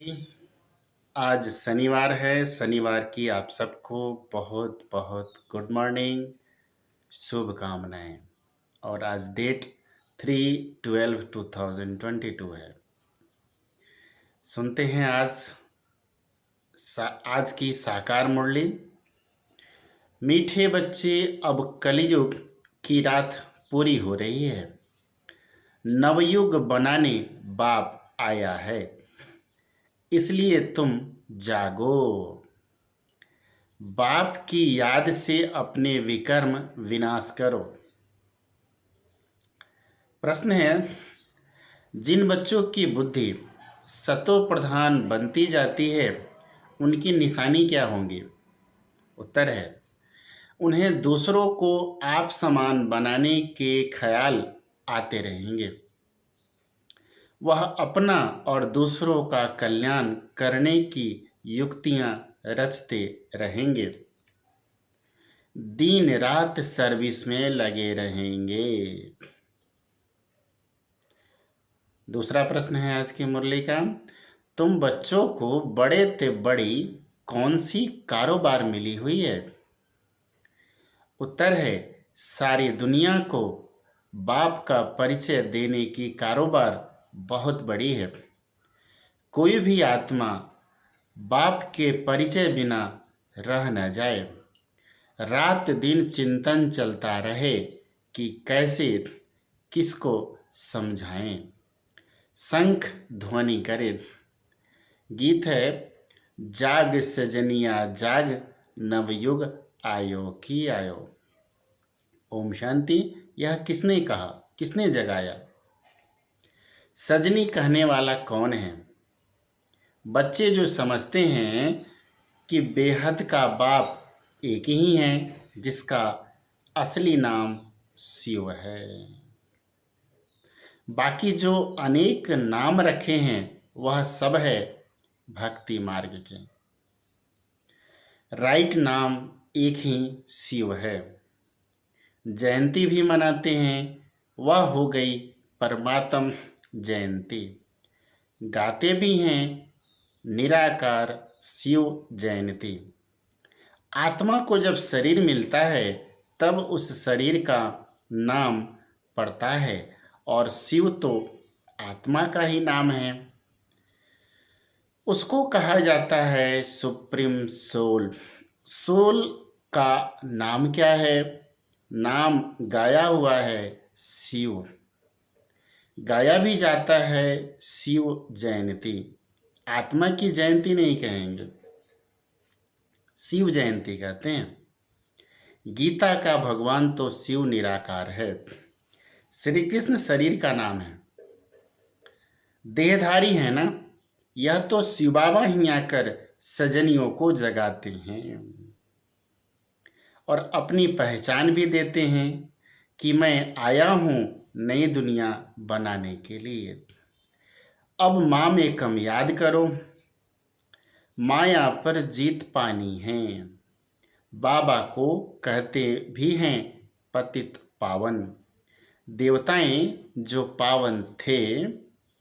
आज शनिवार है। शनिवार की आप सबको बहुत बहुत गुड मॉर्निंग, शुभकामनाएं। और आज डेट 3/12/2022 है। सुनते हैं आज की साकार मुरली। मीठे बच्चे, अब कलयुग की रात पूरी हो रही है। नवयुग बनाने बाप आया है, इसलिए तुम जागो। बाप की याद से अपने विकर्म विनाश करो। प्रश्न है, जिन बच्चों की बुद्धि सतो प्रधान बनती जाती है उनकी निशानी क्या होंगी? उत्तर है, उन्हें दूसरों को आप समान बनाने के ख्याल आते रहेंगे। वह अपना और दूसरों का कल्याण करने की युक्तियां रचते रहेंगे। दिन रात सर्विस में लगे रहेंगे। दूसरा प्रश्न है आज की मुरली का, तुम बच्चों को बड़े ते बड़ी कौन सी कारोबार मिली हुई है? उत्तर है, सारी दुनिया को बाप का परिचय देने की कारोबार बहुत बड़ी है। कोई भी आत्मा बाप के परिचय बिना रह न जाए। रात दिन चिंतन चलता रहे कि कैसे किसको समझाएं। शंख ध्वनि करे। गीत है, जाग सजनिया जाग, नवयुग आयो की आयो। ओम शांति। यह किसने कहा, किसने जगाया? सजनी कहने वाला कौन है? बच्चे जो समझते हैं कि बेहद का बाप एक ही है, जिसका असली नाम शिव है। बाकी जो अनेक नाम रखे हैं वह सब है भक्ति मार्ग के। राइट नाम एक ही शिव है। जयंती भी मनाते हैं, वह हो गई परमात्म जयंती। गाते भी हैं निराकार शिव जयंती। आत्मा को जब शरीर मिलता है तब उस शरीर का नाम पड़ता है, और शिव तो आत्मा का ही नाम है। उसको कहा जाता है सुप्रीम सोल। सोल का नाम क्या है? नाम गाया हुआ है शिव। गाया भी जाता है शिव जयंती। आत्मा की जयंती नहीं कहेंगे, शिव जयंती कहते हैं। गीता का भगवान तो शिव निराकार है। श्री कृष्ण शरीर का नाम है, देहधारी है ना। यह तो शिव बाबा ही आकर सजनियों को जगाते हैं और अपनी पहचान भी देते हैं कि मैं आया हूँ नई दुनिया बनाने के लिए। अब माँ में कम याद करो, माया पर जीत पानी है। बाबा को कहते भी हैं पतित पावन। देवताएं जो पावन थे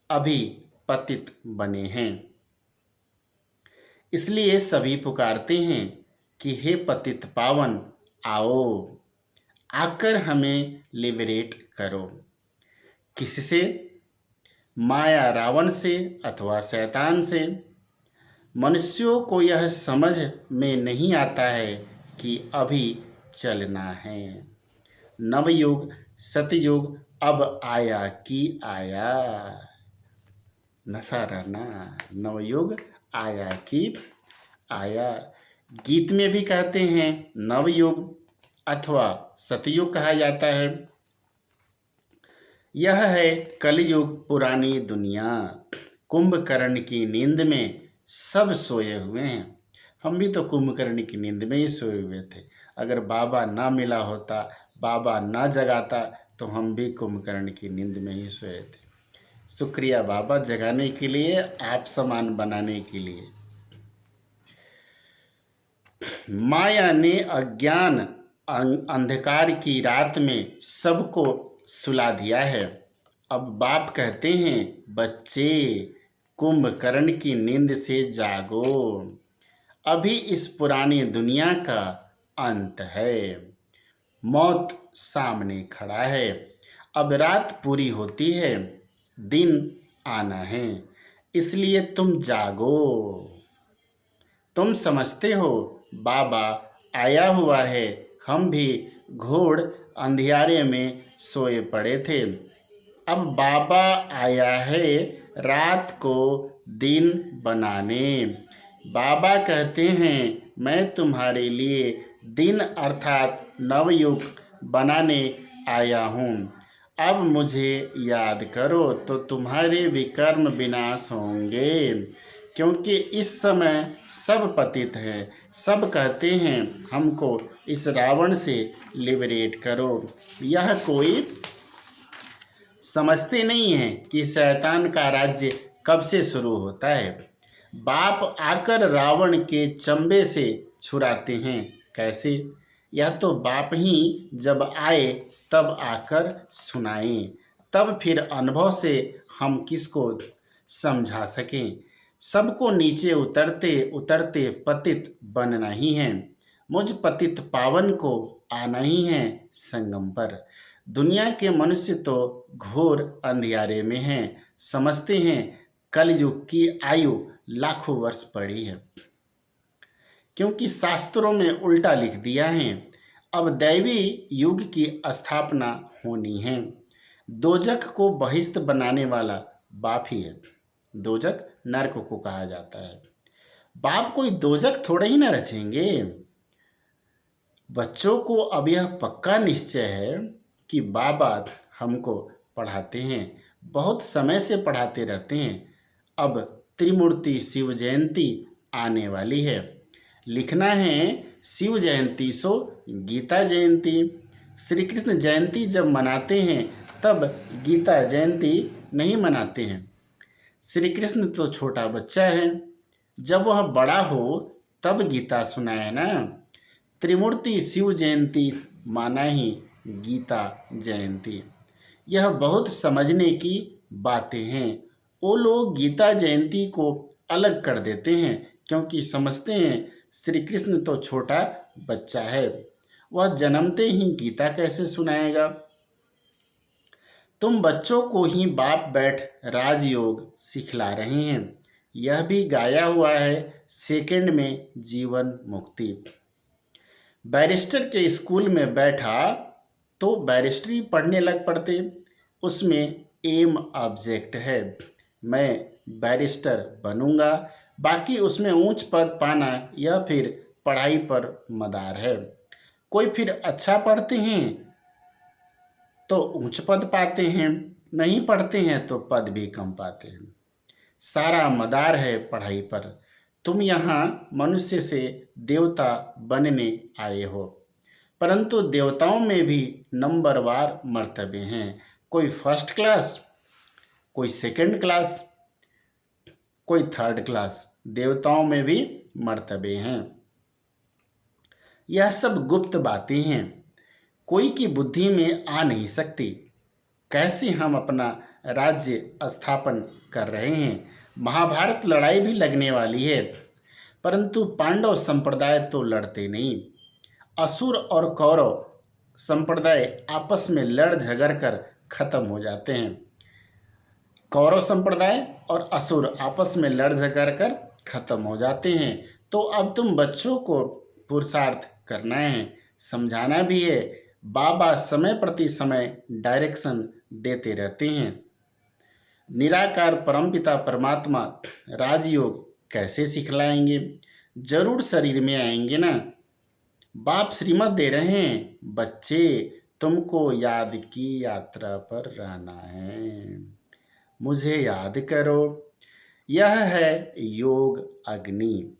अभी पतित बने हैं, इसलिए सभी पुकारते हैं कि हे पतित पावन आओ, आकर हमें लिबरेट करो। किससे? माया रावण से अथवा शैतान से। मनुष्यों को यह समझ में नहीं आता है कि अभी चलना है। नवयुग सतयुग अब आया कि आया। नशा रहना, नवयुग आया कि आया। गीत में भी कहते हैं नवयुग अथवा सतयुग कहा जाता है। यह है कलयुग पुरानी दुनिया। कुंभकर्ण की नींद में सब सोए हुए हैं। हम भी तो कुंभकर्ण की नींद में ही सोए हुए थे। अगर बाबा ना मिला होता, बाबा ना जगाता, तो हम भी कुंभकर्ण की नींद में ही सोए थे। शुक्रिया बाबा जगाने के लिए, आप समान बनाने के लिए। माया ने अज्ञान अंधकार की रात में सबको सुला दिया है। अब बाप कहते हैं बच्चे कुंभकर्ण की नींद से जागो, अभी इस पुरानी दुनिया का अंत है। मौत सामने खड़ा है, अब रात पूरी होती है, दिन आना है, इसलिए तुम जागो। तुम समझते हो बाबा आया हुआ है, हम भी घोर अंधियारे में सोए पड़े थे। अब बाबा आया है रात को दिन बनाने। बाबा कहते हैं मैं तुम्हारे लिए दिन अर्थात नवयुग बनाने आया हूँ। अब मुझे याद करो तो तुम्हारे विकर्म विनाश होंगे, क्योंकि इस समय सब पतित हैं। सब कहते हैं हमको इस रावण से लिबरेट करो। यह कोई समझते नहीं हैं कि शैतान का राज्य कब से शुरू होता है। बाप आकर रावण के चंबे से छुड़ाते हैं। कैसे? यह तो बाप ही जब आए तब आकर सुनाएं, तब फिर अनुभव से हम किसको समझा सकें। सबको नीचे उतरते उतरते पतित बनना ही है। मुझ पतित पावन को आना ही है संगम पर। दुनिया के मनुष्य तो घोर अंधियारे में हैं, समझते हैं कलयुग की आयु लाखों वर्ष पड़ी है, क्योंकि शास्त्रों में उल्टा लिख दिया है। अब दैवी युग की स्थापना होनी है। दोजख को बहिष्ठ बनाने वाला बाप ही है। दोजख नरक को कहा जाता है। बाप कोई दोजख थोड़े ही न रचेंगे। बच्चों को अब यह पक्का निश्चय है कि बाबा हमको पढ़ाते हैं, बहुत समय से पढ़ाते रहते हैं। अब त्रिमूर्ति शिव जयंती आने वाली है। लिखना है शिव जयंती सो गीता जयंती। श्री कृष्ण जयंती जब मनाते हैं तब गीता जयंती नहीं मनाते हैं। श्री कृष्ण तो छोटा बच्चा है, जब वह बड़ा हो तब गीता सुनाए ना। त्रिमूर्ति शिव जयंती माना ही गीता जयंती। यह बहुत समझने की बातें हैं। वो लोग गीता जयंती को अलग कर देते हैं, क्योंकि समझते हैं श्री कृष्ण तो छोटा बच्चा है, वह जन्मते ही गीता कैसे सुनाएगा। तुम बच्चों को ही बाप बैठ राजयोग सिखला रहे हैं। यह भी गाया हुआ है सेकंड में जीवन मुक्ति। बैरिस्टर के स्कूल में बैठा तो बैरिस्ट्री पढ़ने लग पड़ते। उसमें एम ऑब्जेक्ट है, मैं बैरिस्टर बनूंगा। बाकी उसमें ऊंच पद पाना या फिर पढ़ाई पर मदार है। कोई फिर अच्छा पढ़ते हैं तो उच्च पद पाते हैं, नहीं पढ़ते हैं तो पद भी कम पाते हैं। सारा मदार है पढ़ाई पर। तुम यहाँ मनुष्य से देवता बनने आए हो, परंतु देवताओं में भी नंबरवार मर्तबे हैं। कोई फर्स्ट क्लास, कोई सेकंड क्लास, कोई थर्ड क्लास। देवताओं में भी मर्तबे हैं। यह सब गुप्त बातें हैं, कोई की बुद्धि में आ नहीं सकती। कैसे हम अपना राज्य स्थापन कर रहे हैं। महाभारत लड़ाई भी लगने वाली है, परंतु पांडव संप्रदाय तो लड़ते नहीं। असुर और कौरव संप्रदाय आपस में लड़ झगड़ कर खत्म हो जाते हैं। कौरव संप्रदाय और असुर आपस में लड़ झगड़ कर खत्म हो जाते हैं। तो अब तुम बच्चों को पुरुषार्थ करना है, समझाना भी है। बाबा समय प्रति समय डायरेक्शन देते रहते हैं। निराकार परमपिता परमात्मा राजयोग कैसे सिखलाएंगे? जरूर शरीर में आएंगे ना। बाप श्रीमत दे रहे हैं, बच्चे तुमको याद की यात्रा पर रहना है, मुझे याद करो। यह है योग अग्नि,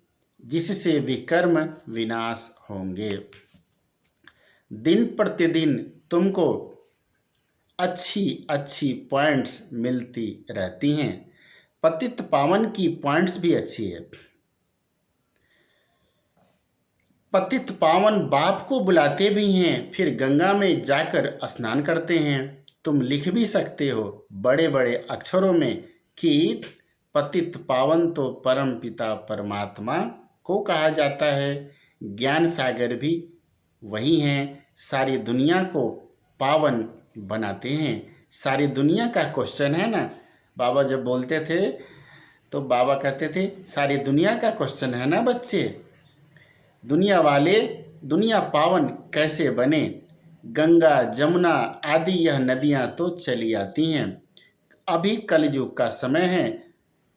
जिससे विकर्म विनाश होंगे। दिन प्रतिदिन तुमको अच्छी अच्छी पॉइंट्स मिलती रहती हैं। पतित पावन की पॉइंट्स भी अच्छी है। पतित पावन बाप को बुलाते भी हैं, फिर गंगा में जाकर स्नान करते हैं। तुम लिख भी सकते हो बड़े बड़े अक्षरों में कि पतित पावन तो परम पिता परमात्मा को कहा जाता है। ज्ञान सागर भी वही हैं, सारी दुनिया को पावन बनाते हैं। सारी दुनिया का क्वेश्चन है ना, बाबा जब बोलते थे तो बाबा कहते थे सारी दुनिया का क्वेश्चन है ना बच्चे। दुनिया वाले दुनिया पावन कैसे बने, गंगा जमुना आदि यह नदियाँ तो चली आती हैं। अभी कलयुग का समय है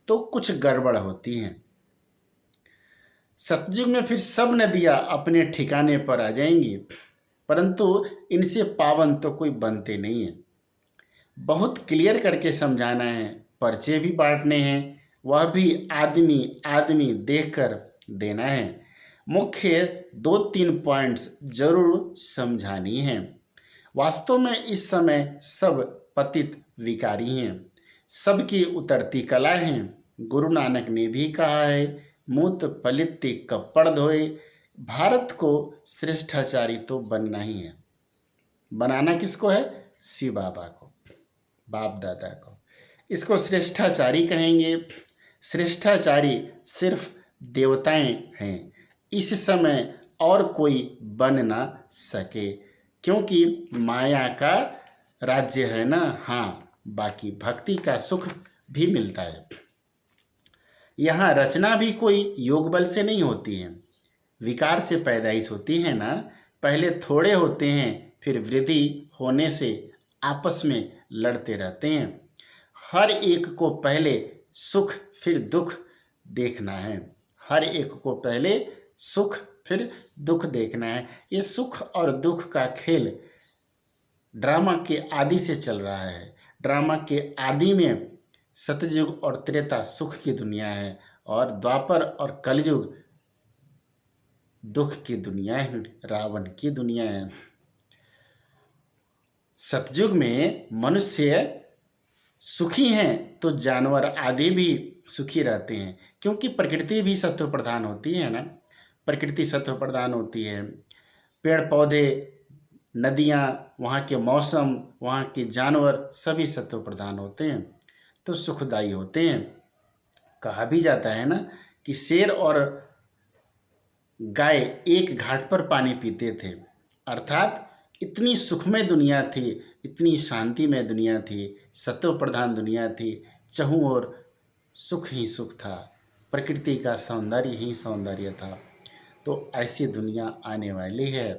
तो कुछ गड़बड़ होती हैं। सतयुग में फिर सब नदियाँ अपने ठिकाने पर आ जाएंगी, परंतु इनसे पावन तो कोई बनते नहीं है। बहुत क्लियर करके समझाना है, पर्चे भी बांटने हैं, वह भी आदमी आदमी देखकर देना है। मुख्य 2-3 पॉइंट्स जरूर समझानी है। वास्तव में इस समय सब पतित विकारी हैं, सबकी उतरती कला हैं। गुरु नानक ने भी कहा है, मूत पलित कपड़ धोए। भारत को श्रेष्ठाचारी तो बनना ही है। बनाना किसको है? शिव बाबा को, बाप दादा को। इसको श्रेष्ठाचारी कहेंगे। श्रेष्ठाचारी सिर्फ देवताएं हैं इस समय, और कोई बन ना सके, क्योंकि माया का राज्य है ना। हाँ, बाकी भक्ति का सुख भी मिलता है। यहाँ रचना भी कोई योग बल से नहीं होती है, विकार से पैदाइश होती है ना। पहले थोड़े होते हैं, फिर वृद्धि होने से आपस में लड़ते रहते हैं। हर एक को पहले सुख फिर दुख देखना है। हर एक को पहले सुख फिर दुख देखना है। ये सुख और दुख का खेल ड्रामा के आदि से चल रहा है। ड्रामा के आदि में सतयुग और त्रेता सुख की दुनिया है, और द्वापर और कलयुग दुख की दुनिया है, रावण की दुनिया है। सतयुग में मनुष्य सुखी हैं तो जानवर आदि भी सुखी रहते हैं, क्योंकि प्रकृति भी सत्व प्रधान होती है ना। प्रकृति सत्व प्रधान होती है। पेड़ पौधे, नदियाँ, वहाँ के मौसम, वहाँ के जानवर सभी सत्व प्रधान होते हैं, तो सुखदायी होते हैं। कहा भी जाता है ना कि शेर और गाय एक घाट पर पानी पीते थे, अर्थात इतनी सुखमय दुनिया थी, इतनी शांतिमय दुनिया थी, सत्व प्रधान दुनिया थी, चहुं ओर सुख ही सुख था, प्रकृति का सौंदर्य ही सौंदर्य था। तो ऐसी दुनिया आने वाली है।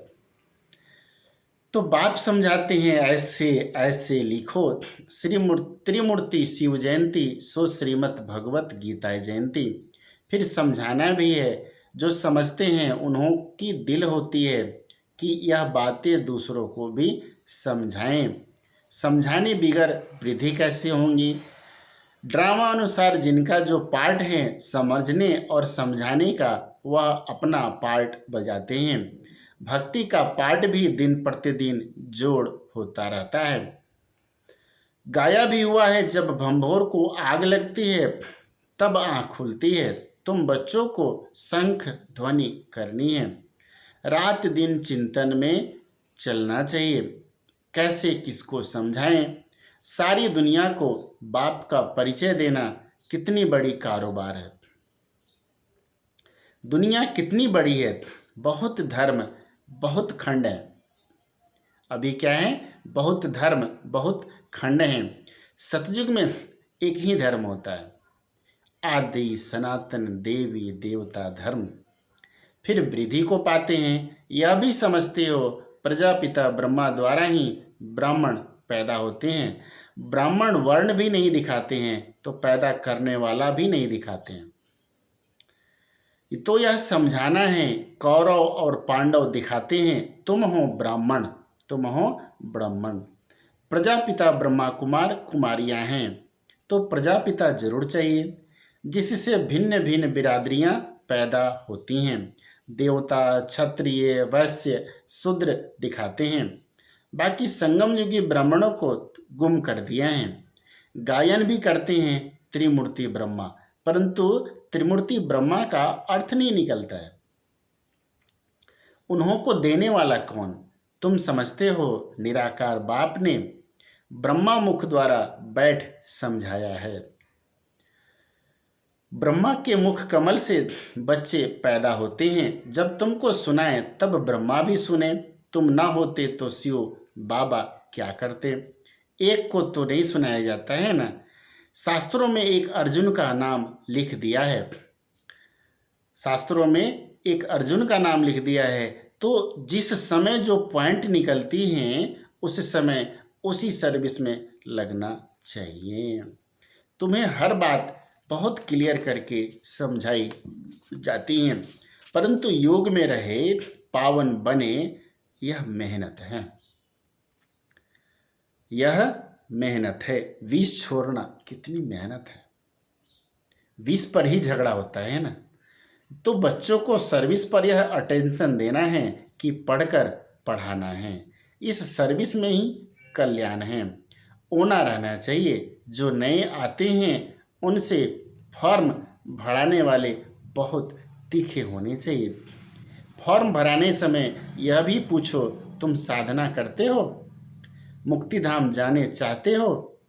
तो बाप समझाते हैं, ऐसे ऐसे लिखो त्रिमूर्ति शिव जयंती, सो श्रीमद् भगवत गीता जयंती। फिर समझाना भी है, जो समझते हैं उन्हों की दिल होती है कि यह बातें दूसरों को भी समझाएं। समझाने बिगर वृद्धि कैसे होंगी? ड्रामा अनुसार जिनका जो पार्ट है समझने और समझाने का, वह अपना पार्ट बजाते हैं। भक्ति का पार्ट भी दिन प्रतिदिन जोड़ होता रहता है। गाया भी हुआ है, जब भंभोर को आग लगती है तब आँख खुलती है। तुम बच्चों को शंख ध्वनि करनी है। रात दिन चिंतन में चलना चाहिए, कैसे किसको समझाएं। सारी दुनिया को बाप का परिचय देना कितनी बड़ी कारोबार है। दुनिया कितनी बड़ी है, बहुत धर्म बहुत खंड है। अभी क्या है? बहुत धर्म बहुत खंड हैं। सतयुग में एक ही धर्म होता है, आदि सनातन देवी देवता धर्म। फिर वृद्धि को पाते हैं, यह भी समझते हो प्रजापिता ब्रह्मा द्वारा ही ब्राह्मण पैदा होते हैं। ब्राह्मण वर्ण भी नहीं दिखाते हैं तो पैदा करने वाला भी नहीं दिखाते हैं। तो यह समझाना है, कौरव और पांडव दिखाते हैं तुम हो ब्राह्मण, तुम हो ब्राह्मण। प्रजापिता ब्रह्मा कुमार कुमारियां हैं, तो प्रजापिता जरूर चाहिए, जिससे भिन्न भिन्न बिरादरियां पैदा होती हैं। देवता क्षत्रिय वैश्य शूद्र दिखाते हैं, बाकी संगम युगी ब्राह्मणों को गुम कर दिया है। गायन भी करते हैं त्रिमूर्ति ब्रह्मा, परंतु त्रिमूर्ति ब्रह्मा का अर्थ नहीं निकलता है। उन्हों को देने वाला कौन? तुम समझते हो निराकार बाप ने ब्रह्मा मुख द्वारा बैठ समझाया है। ब्रह्मा के मुख कमल से बच्चे पैदा होते हैं। जब तुमको सुनाए तब ब्रह्मा भी सुने। तुम ना होते तो शिव बाबा क्या करते। एक को तो नहीं सुनाया जाता है ना। शास्त्रों में एक अर्जुन का नाम लिख दिया है। शास्त्रों में एक अर्जुन का नाम लिख दिया है। तो जिस समय जो पॉइंट निकलती हैं उस समय उसी सर्विस में लगना चाहिए। तुम्हें हर बात बहुत क्लियर करके समझाई जाती हैं, परंतु योग में रहे पावन बने यह मेहनत है। यह मेहनत है। विष छोड़ना कितनी मेहनत है। विष पर ही झगड़ा होता है ना। तो बच्चों को सर्विस पर यह अटेंशन देना है कि पढ़कर पढ़ाना है। इस सर्विस में ही कल्याण है। ओना रहना चाहिए। जो नए आते हैं उनसे फॉर्म भराने वाले बहुत तीखे होने चाहिए। फॉर्म भराने समय यह भी पूछो, तुम साधना करते हो, मुक्ति धाम जाने चाहते हो।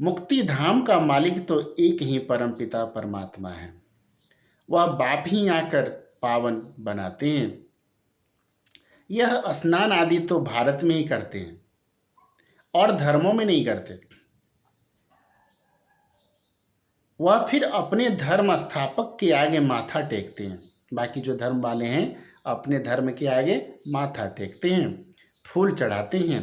मुक्ति धाम का मालिक तो एक ही परमपिता परमात्मा है। वह बाप ही आकर पावन बनाते हैं। यह स्नान आदि तो भारत में ही करते हैं और धर्मों में नहीं करते। वह फिर अपने धर्म स्थापक के आगे माथा टेकते हैं। बाकी जो धर्म वाले हैं अपने धर्म के आगे माथा टेकते हैं, फूल चढ़ाते हैं,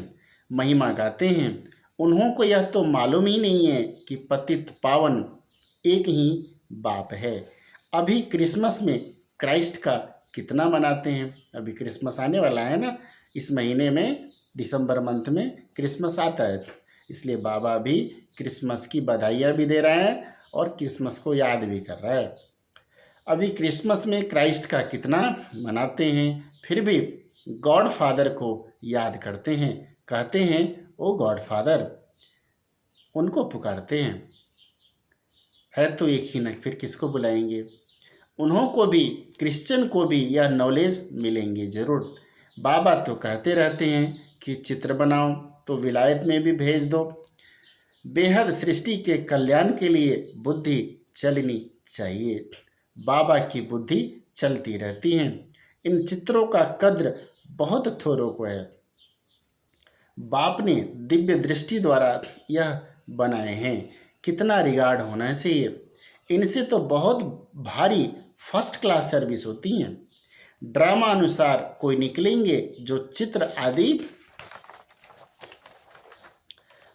महिमा गाते हैं। उन्हों को यह तो मालूम ही नहीं है कि पतित पावन एक ही बाप है। अभी क्रिसमस में क्राइस्ट का कितना मनाते हैं। अभी क्रिसमस आने वाला है ना, इस महीने में दिसंबर मंथ में क्रिसमस आता है। इसलिए बाबा भी क्रिसमस की बधाइयाँ भी दे रहा है और क्रिसमस को याद भी कर रहा है। अभी क्रिसमस में क्राइस्ट का कितना मनाते हैं, फिर भी गॉड फादर को याद करते हैं, कहते हैं ओ गॉड फादर, उनको पुकारते हैं। है तो एक ही न, फिर किसको बुलाएंगे। उन्हों को भी, क्रिश्चियन को भी यह नॉलेज मिलेंगे ज़रूर। बाबा तो कहते रहते हैं कि चित्र बनाओ तो विलायत में भी भेज दो। बेहद सृष्टि के कल्याण के लिए बुद्धि चलनी चाहिए। बाबा की बुद्धि चलती रहती है। इन चित्रों का कद्र बहुत थोड़ों को है। बाप ने दिव्य दृष्टि द्वारा यह बनाए हैं। कितना रिगार्ड होना चाहिए। इनसे तो बहुत भारी फर्स्ट क्लास सर्विस होती हैं। ड्रामा अनुसार कोई निकलेंगे जो चित्र आदि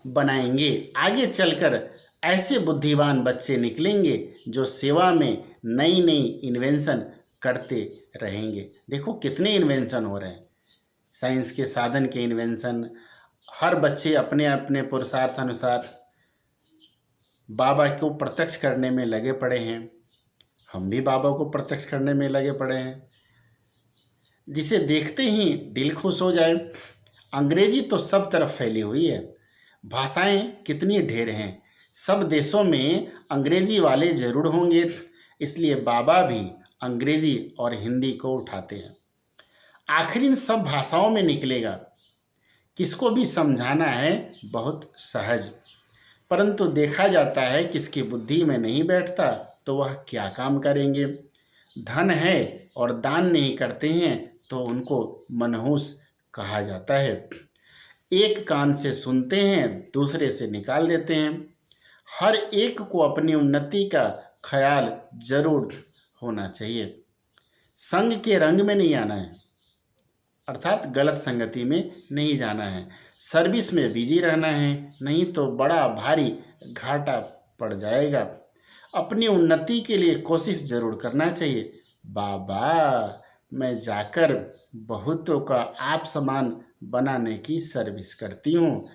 बनाएंगे। आगे चलकर ऐसे बुद्धिमान बच्चे निकलेंगे जो सेवा में नई नई इन्वेंशन करते रहेंगे। देखो कितने इन्वेंशन हो रहे हैं। साइंस के साधन के इन्वेंशन, हर बच्चे अपने अपने पुरुषार्थ अनुसार बाबा को प्रत्यक्ष करने में लगे पड़े हैं। हम भी बाबा को प्रत्यक्ष करने में लगे पड़े हैं, जिसे देखते ही दिल खुश हो जाए। अंग्रेजी तो सब तरफ फैली हुई है। भाषाएं कितनी ढेर हैं। सब देशों में अंग्रेजी वाले ज़रूर होंगे, इसलिए बाबा भी अंग्रेजी और हिंदी को उठाते हैं। आखिर इन सब भाषाओं में निकलेगा। किसको भी समझाना है बहुत सहज, परंतु देखा जाता है किसकी बुद्धि में नहीं बैठता तो वह क्या काम करेंगे। धन है और दान नहीं करते हैं तो उनको मनहूस कहा जाता है। एक कान से सुनते हैं, दूसरे से निकाल देते हैं। हर एक को अपनी उन्नति का ख्याल जरूर होना चाहिए। संग के रंग में नहीं आना है, अर्थात गलत संगति में नहीं जाना है। सर्विस में बिजी रहना है, नहीं तो बड़ा भारी घाटा पड़ जाएगा। अपनी उन्नति के लिए कोशिश जरूर करना चाहिए। बाबा, मैं जाकर बहुतों का आप समान बनाने की सर्विस करती हूँ,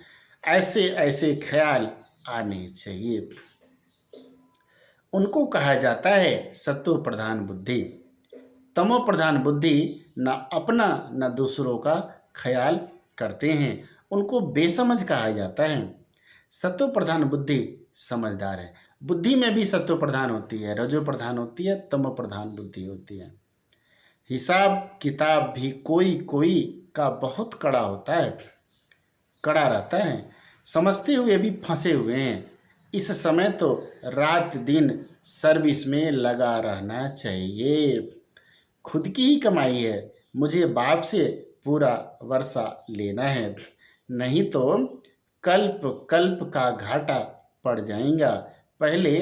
ऐसे ऐसे ख्याल आने चाहिए। उनको कहा जाता है सत्व प्रधान बुद्धि। तमो प्रधान बुद्धि न अपना न दूसरों का ख्याल करते हैं, उनको बेसमझ कहा जाता है। सत्व प्रधान बुद्धि समझदार है। बुद्धि में भी सत्व प्रधान होती है, रजो प्रधान होती है, तमो प्रधान बुद्धि होती है। हिसाब किताब भी कोई कोई का बहुत कड़ा होता है, कड़ा रहता है। समझते हुए भी फंसे हुए हैं। इस समय तो रात दिन सर्विस में लगा रहना चाहिए। खुद की ही कमाई है, मुझे बाप से पूरा वर्षा लेना है, नहीं तो कल्प कल्प का घाटा पड़ जाएगा। पहले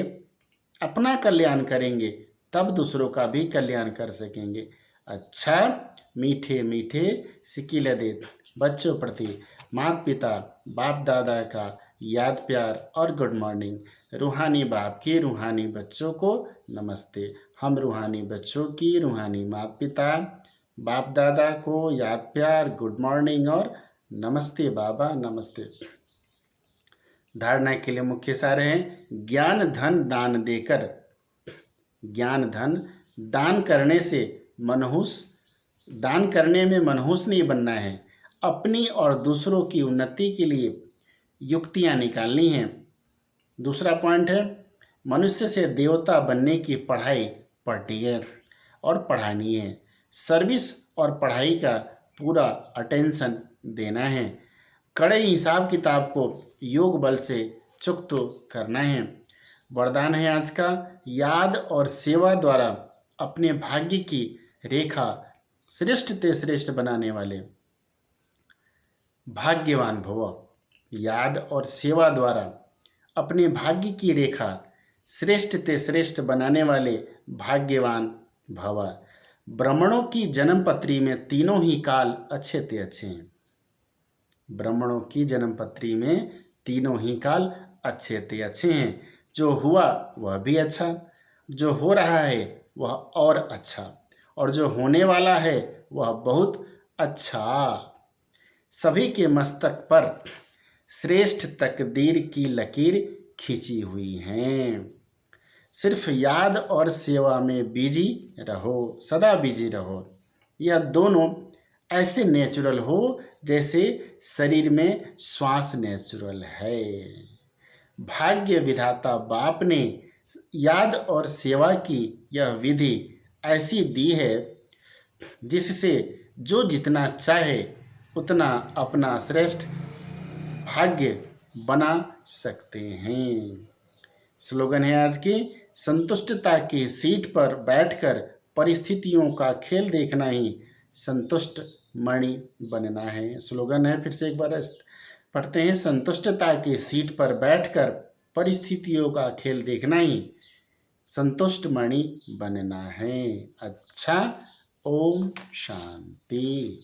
अपना कल्याण करेंगे, तब दूसरों का भी कल्याण कर सकेंगे। अच्छा, मीठे मीठे सिकिल दे बच्चों प्रति माता पिता बाप दादा का याद प्यार और गुड मॉर्निंग। रूहानी बाप की रूहानी बच्चों को नमस्ते। हम रूहानी बच्चों की रूहानी माता पिता बाप दादा को याद प्यार गुड मॉर्निंग और नमस्ते बाबा नमस्ते। धारणा के लिए मुख्य सार हैं, ज्ञान धन दान देकर, ज्ञान धन दान करने से मनहूस, दान करने में मनहूस नहीं बनना है, अपनी और दूसरों की उन्नति के लिए युक्तियां निकालनी हैं। दूसरा पॉइंट है, मनुष्य से देवता बनने की पढ़ाई पढ़नी है और पढ़ानी है। सर्विस और पढ़ाई का पूरा अटेंशन देना है। कड़े हिसाब किताब को योग बल से चुक्त करना है। वरदान है आज का, याद और सेवा द्वारा अपने भाग्य की रेखा श्रेष्ठ ते श्रेष्ठ बनाने वाले भाग्यवान भव। याद और सेवा द्वारा अपने भाग्य की रेखा श्रेष्ठ ते श्रेष्ठ बनाने वाले भाग्यवान भव। ब्राह्मणों की जन्म पत्री में तीनों ही काल अच्छे ते अच्छे हैं। ब्राह्मणों की जन्म पत्री में तीनों ही काल अच्छे ते अच्छे हैं। जो हुआ वह भी अच्छा, जो हो रहा है वह और अच्छा, और जो होने वाला है वह बहुत अच्छा। सभी के मस्तक पर श्रेष्ठ तकदीर की लकीर खींची हुई हैं। सिर्फ याद और सेवा में बिजी रहो, सदा बिजी रहो। यह दोनों ऐसे नेचुरल हो जैसे शरीर में श्वास नेचुरल है। भाग्य विधाता बाप ने याद और सेवा की यह विधि ऐसी दी है जिससे जो जितना चाहे उतना अपना श्रेष्ठ भाग्य बना सकते हैं। स्लोगन है आज की, संतुष्टता की सीट पर बैठकर परिस्थितियों का खेल देखना ही संतुष्ट मणि बनना है। स्लोगन है, फिर से एक बार पढ़ते हैं, संतुष्टता की सीट पर बैठकर परिस्थितियों का खेल देखना ही संतुष्ट मणि बनना है। अच्छा, ओम शांति।